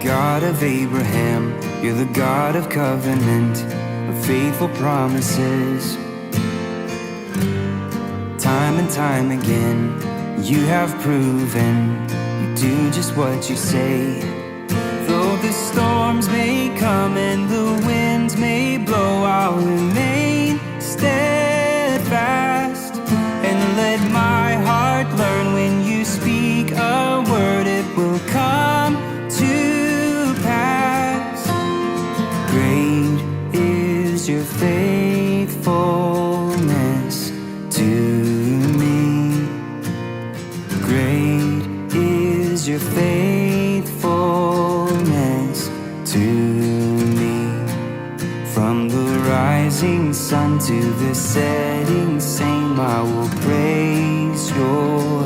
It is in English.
God of Abraham, you're the God of covenant, of faithful promises. Time and time again, you have proven you do just what you say. Though the storms may come and the winds may blow, I'll remain steadfast and let my heart learn when you speak a word, it will come to pass. Great is your faithfulness to me. Great is your faithfulness to me. From the rising sun to the setting same, I will praise your